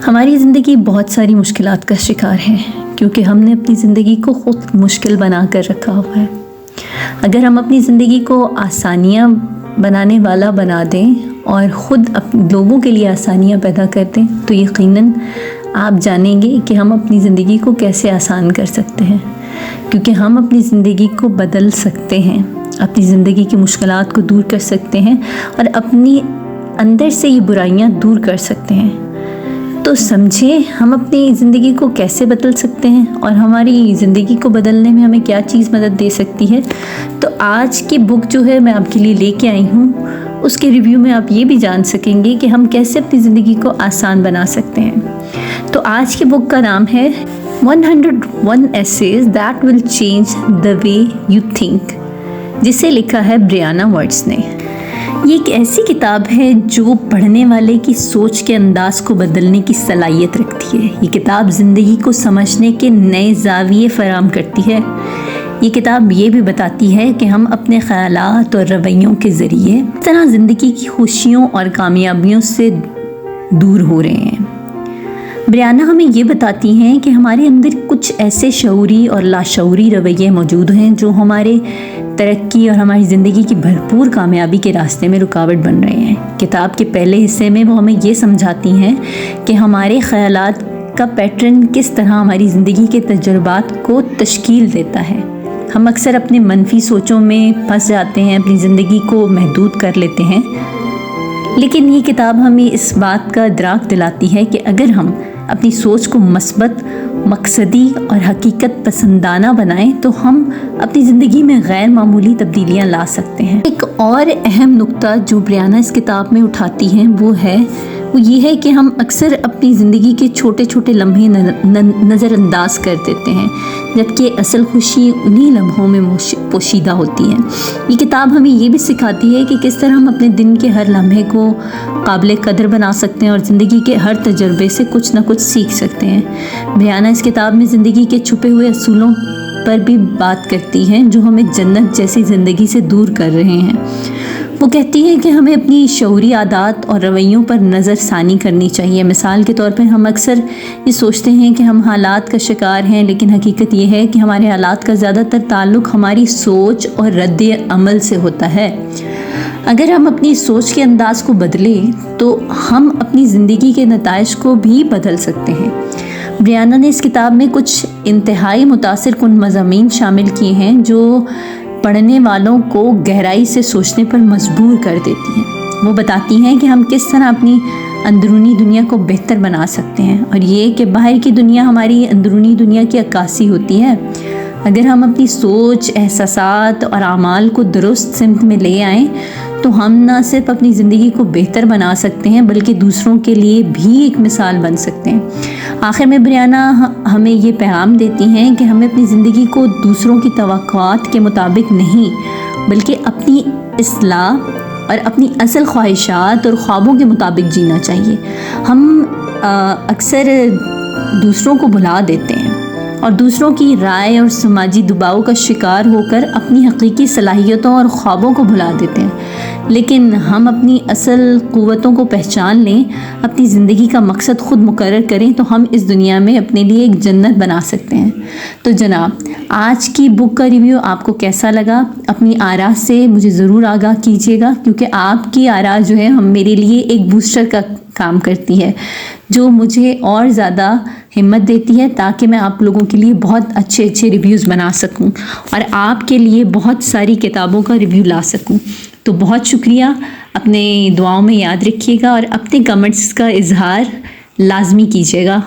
ہماری زندگی بہت ساری مشکلات کا شکار ہے کیونکہ ہم نے اپنی زندگی کو خود مشکل بنا کر رکھا ہوا ہے۔ اگر ہم اپنی زندگی کو آسانیاں بنانے والا بنا دیں اور خود لوگوں کے لیے آسانیاں پیدا کر دیں تو یقیناً آپ جانیں گے کہ ہم اپنی زندگی کو کیسے آسان کر سکتے ہیں، کیونکہ ہم اپنی زندگی کو بدل سکتے ہیں، اپنی زندگی کی مشکلات کو دور کر سکتے ہیں اور اپنی اندر سے یہ برائیاں دور کر سکتے ہیں۔ تو سمجھیں ہم اپنی زندگی کو کیسے بدل سکتے ہیں اور ہماری زندگی کو بدلنے میں ہمیں کیا چیز مدد دے سکتی ہے۔ تو آج کی بک جو ہے میں آپ کے لیے لے کے آئی ہوں، اس کے ریویو میں آپ یہ بھی جان سکیں گے کہ ہم کیسے اپنی زندگی کو آسان بنا سکتے ہیں۔ تو آج کی بک کا نام ہے 101 Essays That Will Change the Way You Think، جسے لکھا ہے بریانا ورڈز نے۔ یہ ایک ایسی کتاب ہے جو پڑھنے والے کی سوچ کے انداز کو بدلنے کی صلاحیت رکھتی ہے۔ یہ کتاب زندگی کو سمجھنے کے نئے زاویے فراہم کرتی ہے۔ یہ کتاب یہ بھی بتاتی ہے کہ ہم اپنے خیالات اور رویوں کے ذریعے اس طرح زندگی کی خوشیوں اور کامیابیوں سے دور ہو رہے ہیں۔ بریانا ہمیں یہ بتاتی ہیں کہ ہمارے اندر کچھ ایسے شعوری اور لاشعوری رویے موجود ہیں جو ہمارے ترقی اور ہماری زندگی کی بھرپور کامیابی کے راستے میں رکاوٹ بن رہے ہیں۔ کتاب کے پہلے حصے میں وہ ہمیں یہ سمجھاتی ہیں کہ ہمارے خیالات کا پیٹرن کس طرح ہماری زندگی کے تجربات کو تشکیل دیتا ہے۔ ہم اکثر اپنے منفی سوچوں میں پھنس جاتے ہیں، اپنی زندگی کو محدود کر لیتے ہیں، لیکن یہ کتاب ہمیں اس بات کا ادراک دلاتی ہے کہ اگر ہم اپنی سوچ کو مثبت، مقصدی اور حقیقت پسندانہ بنائیں تو ہم اپنی زندگی میں غیر معمولی تبدیلیاں لا سکتے ہیں۔ ایک اور اہم نقطہ جو بریانا اس کتاب میں اٹھاتی ہیں وہ یہ ہے کہ ہم اکثر اپنی زندگی کے چھوٹے چھوٹے لمحے نظر انداز کر دیتے ہیں، جبکہ اصل خوشی انہی لمحوں میں پوشیدہ ہوتی ہے۔ یہ کتاب ہمیں یہ بھی سکھاتی ہے کہ کس طرح ہم اپنے دن کے ہر لمحے کو قابل قدر بنا سکتے ہیں اور زندگی کے ہر تجربے سے کچھ نہ کچھ سیکھ سکتے ہیں۔ بریانا اس کتاب میں زندگی کے چھپے ہوئے اصولوں پر بھی بات کرتی ہیں جو ہمیں جنت جیسی زندگی سے دور کر رہے ہیں۔ وہ کہتی ہیں کہ ہمیں اپنی شعوری عادات اور رویوں پر نظر ثانی کرنی چاہیے۔ مثال کے طور پر ہم اکثر یہ سوچتے ہیں کہ ہم حالات کا شکار ہیں، لیکن حقیقت یہ ہے کہ ہمارے حالات کا زیادہ تر تعلق ہماری سوچ اور رد عمل سے ہوتا ہے۔ اگر ہم اپنی سوچ کے انداز کو بدلیں تو ہم اپنی زندگی کے نتائج کو بھی بدل سکتے ہیں۔ بریانا نے اس کتاب میں کچھ انتہائی متاثر کن مضامین شامل کیے ہیں جو پڑھنے والوں کو گہرائی سے سوچنے پر مجبور کر دیتی ہیں۔ وہ بتاتی ہیں کہ ہم کس طرح اپنی اندرونی دنیا کو بہتر بنا سکتے ہیں اور یہ کہ باہر کی دنیا ہماری اندرونی دنیا کی عکاسی ہوتی ہے۔ اگر ہم اپنی سوچ، احساسات اور اعمال کو درست سمت میں لے آئیں تو ہم نہ صرف اپنی زندگی کو بہتر بنا سکتے ہیں بلکہ دوسروں کے لیے بھی ایک مثال بن سکتے ہیں۔ آخر میں بریانا ہمیں یہ پیغام دیتی ہیں کہ ہمیں اپنی زندگی کو دوسروں کی توقعات کے مطابق نہیں بلکہ اپنی اصلاح اور اپنی اصل خواہشات اور خوابوں کے مطابق جینا چاہیے۔ ہم اکثر دوسروں کو بھلا دیتے ہیں اور دوسروں کی رائے اور سماجی دباؤ کا شکار ہو کر اپنی حقیقی صلاحیتوں اور خوابوں کو بھلا دیتے ہیں، لیکن ہم اپنی اصل قوتوں کو پہچان لیں، اپنی زندگی کا مقصد خود مقرر کریں تو ہم اس دنیا میں اپنے لیے ایک جنت بنا سکتے ہیں۔ تو جناب، آج کی بک کا ریویو آپ کو کیسا لگا؟ اپنی آراء سے مجھے ضرور آگاہ کیجیے گا، کیونکہ آپ کی آراء جو ہے میرے لیے ایک بوسٹر کا کام کرتی ہے جو مجھے اور زیادہ ہمت دیتی ہے تاکہ میں آپ لوگوں کے لیے بہت اچھے ریویوز بنا سکوں اور آپ کے لیے بہت ساری کتابوں کا ریویو لا سکوں۔ تو بہت شکریہ، اپنے دعاؤں میں یاد رکھیے گا اور اپنے کمنٹس کا اظہار لازمی کیجیے گا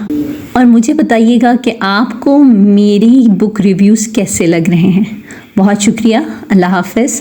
اور مجھے بتائیے گا کہ آپ کو میری بک ریویوز کیسے لگ رہے ہیں۔ بہت شکریہ، اللہ حافظ۔